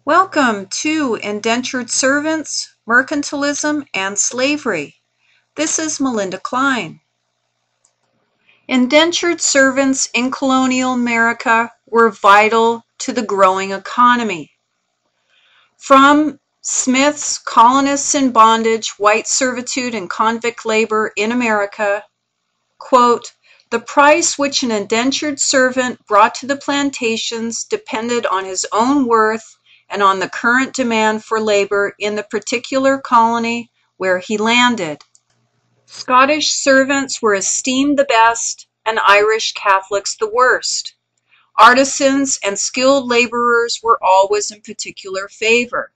Welcome to Indentured Servants, Mercantilism, and Slavery. This is Melinda Klein. Indentured servants in colonial America were vital to the growing economy. From Smith's Colonists in Bondage, White Servitude and Convict Labor in America, quote, "The price which an indentured servant brought to the plantations depended on his own worth and on the current demand for labor in the particular colony where he landed. Scottish servants were esteemed the best and Irish Catholics the worst. Artisans and skilled laborers were always in particular favor."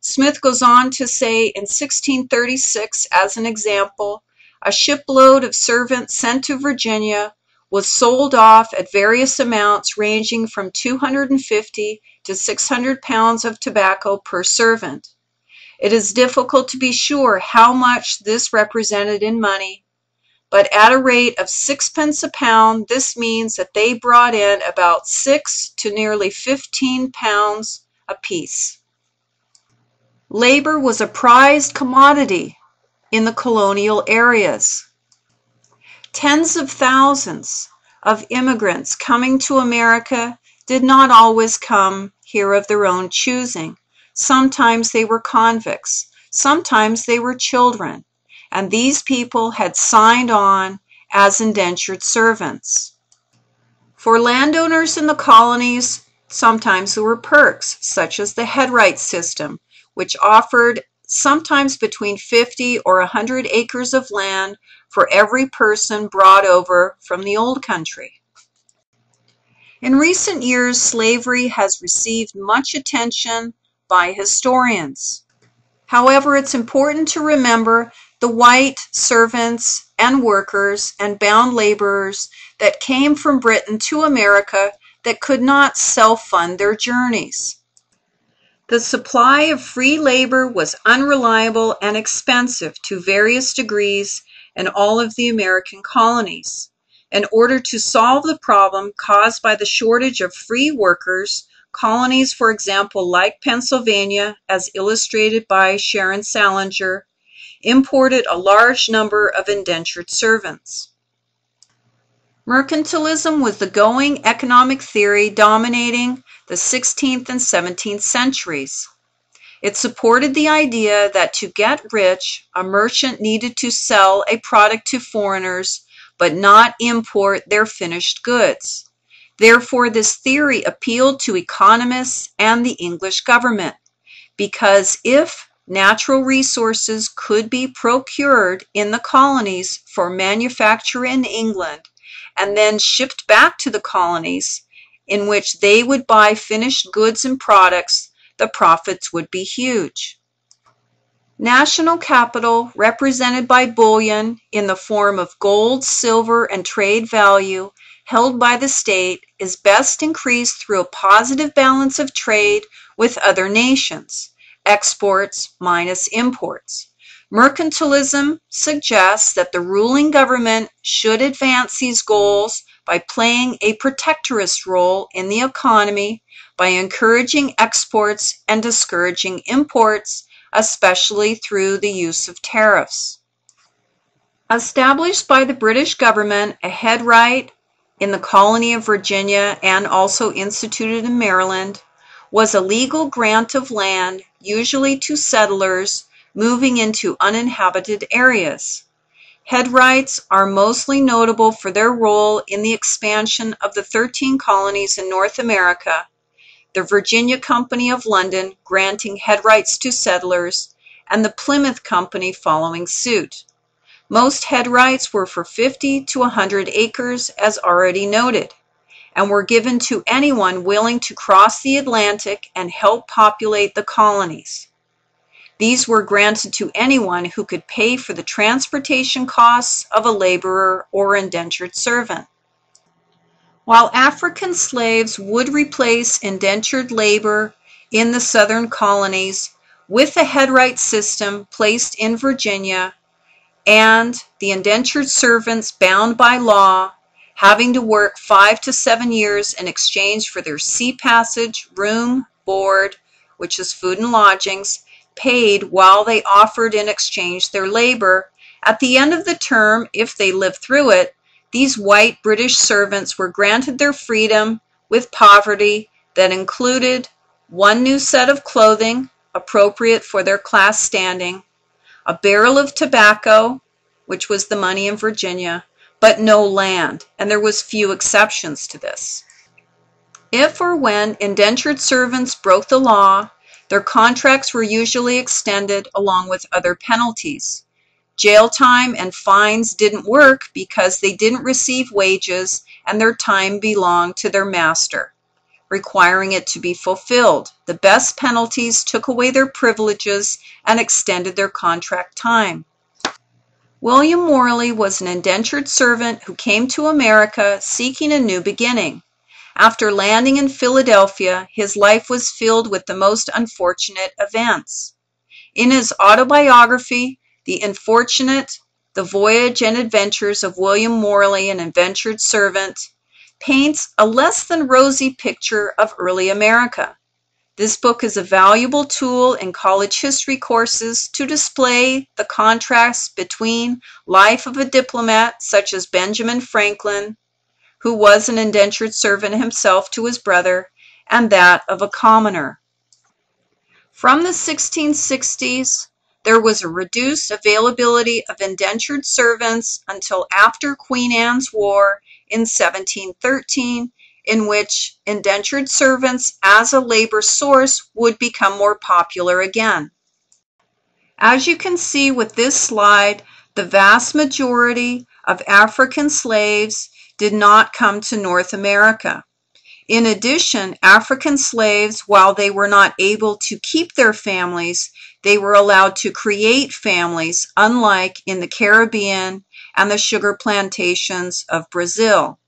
Smith goes on to say in 1636, as an example, a shipload of servants sent to Virginia was sold off at various amounts ranging from 250 to 600 pounds of tobacco per servant. It is difficult to be sure how much this represented in money, but at a rate of 6 pence a pound, this means that they brought in about 6 to nearly 15 pounds apiece. Labor was a prized commodity in the colonial areas. Tens of thousands of immigrants coming to America did not always come here of their own choosing. Sometimes they were convicts, sometimes they were children, and these people had signed on as indentured servants. For landowners in the colonies, sometimes there were perks, such as the headright system, which offered sometimes between 50 or 100 acres of land for every person brought over from the old country. In recent years, slavery has received much attention by historians. However, it's important to remember the white servants and workers and bound laborers that came from Britain to America that could not self-fund their journeys. The supply of free labor was unreliable and expensive to various degrees in all of the American colonies. In order to solve the problem caused by the shortage of free workers, colonies, for example, like Pennsylvania, as illustrated by Sharon Salinger, imported a large number of indentured servants. Mercantilism was the going economic theory dominating the 16th and 17th centuries. It supported the idea that to get rich, a merchant needed to sell a product to foreigners, but not import their finished goods. Therefore, this theory appealed to economists and the English government, because if natural resources could be procured in the colonies for manufacture in England and then shipped back to the colonies, in which they would buy finished goods and products, the profits would be huge. National capital, represented by bullion in the form of gold, silver, and trade value held by the state, is best increased through a positive balance of trade with other nations, exports minus imports. Mercantilism suggests that the ruling government should advance these goals by playing a protectorist role in the economy by encouraging exports and discouraging imports, especially through the use of tariffs. Established by the British government, a headright in the colony of Virginia and also instituted in Maryland was a legal grant of land, usually to settlers moving into uninhabited areas. Headrights are mostly notable for their role in the expansion of the 13 colonies in North America, the Virginia Company of London granting headrights to settlers, and the Plymouth Company following suit. Most headrights were for 50 to 100 acres, as already noted, and were given to anyone willing to cross the Atlantic and help populate the colonies. These were granted to anyone who could pay for the transportation costs of a laborer or indentured servant. While African slaves would replace indentured labor in the southern colonies with the headright system placed in Virginia, and the indentured servants bound by law having to work 5 to 7 years in exchange for their sea passage, room, board, which is food and lodgings, paid while they offered in exchange their labor, at the end of the term, if they lived through it, these white British servants were granted their freedom with poverty that included one new set of clothing, appropriate for their class standing, a barrel of tobacco, which was the money in Virginia, but no land, and there was few exceptions to this. If or when indentured servants broke the law, their contracts were usually extended along with other penalties. Jail time and fines didn't work because they didn't receive wages and their time belonged to their master, requiring it to be fulfilled. The best penalties took away their privileges and extended their contract time. William Morley was an indentured servant who came to America seeking a new beginning. After landing in Philadelphia, his life was filled with the most unfortunate events. In his autobiography, The Unfortunate, The Voyage and Adventures of William Morley, an Indentured Servant, paints a less than rosy picture of early America. This book is a valuable tool in college history courses to display the contrast between life of a diplomat such as Benjamin Franklin, who was an indentured servant himself to his brother, and that of a commoner. From the 1660s, there was a reduced availability of indentured servants until after Queen Anne's War in 1713, in which indentured servants as a labor source would become more popular again. As you can see with this slide, the vast majority of African slaves did not come to North America. In addition, African slaves, while they were not able to keep their families, they were allowed to create families, unlike in the Caribbean and the sugar plantations of Brazil.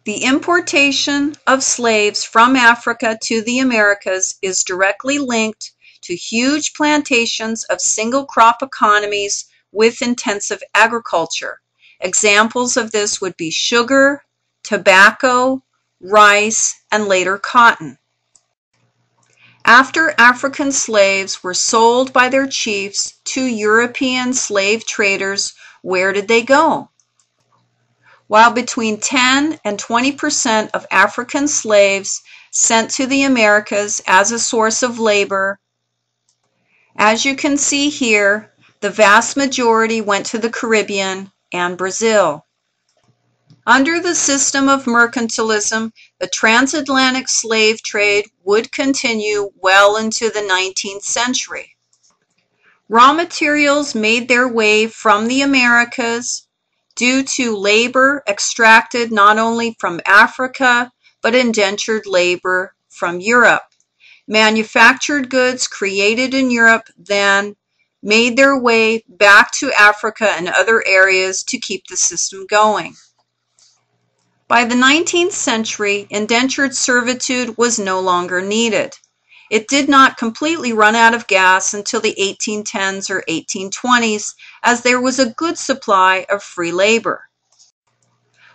The importation of slaves from Africa to the Americas is directly linked to huge plantations of single crop economies with intensive agriculture. Examples of this would be sugar, tobacco, rice, and later cotton. After African slaves were sold by their chiefs to European slave traders, where did they go? While between 10 and 20% of African slaves sent to the Americas as a source of labor, as you can see here, the vast majority went to the Caribbean and Brazil. Under the system of mercantilism, the transatlantic slave trade would continue well into the 19th century. Raw materials made their way from the Americas due to labor extracted not only from Africa, but indentured labor from Europe. Manufactured goods created in Europe then made their way back to Africa and other areas to keep the system going. By the 19th century, indentured servitude was no longer needed. It did not completely run out of gas until the 1810s or 1820s, as there was a good supply of free labor.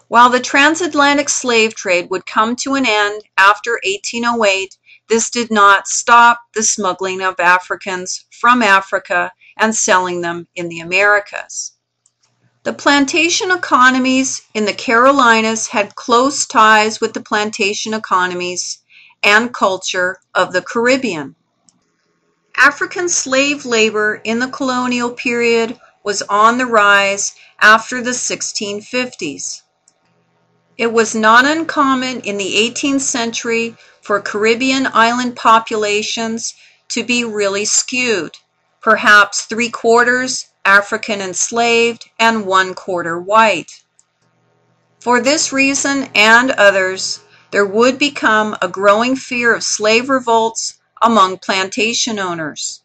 While the transatlantic slave trade would come to an end after 1808, this did not stop the smuggling of Africans from Africa and selling them in the Americas. The plantation economies in the Carolinas had close ties with the plantation economies and culture of the Caribbean. African slave labor in the colonial period was on the rise after the 1650s. It was not uncommon in the 18th century for Caribbean island populations to be really skewed, perhaps 3/4 African enslaved and 1/4 white. For this reason and others, there would become a growing fear of slave revolts among plantation owners.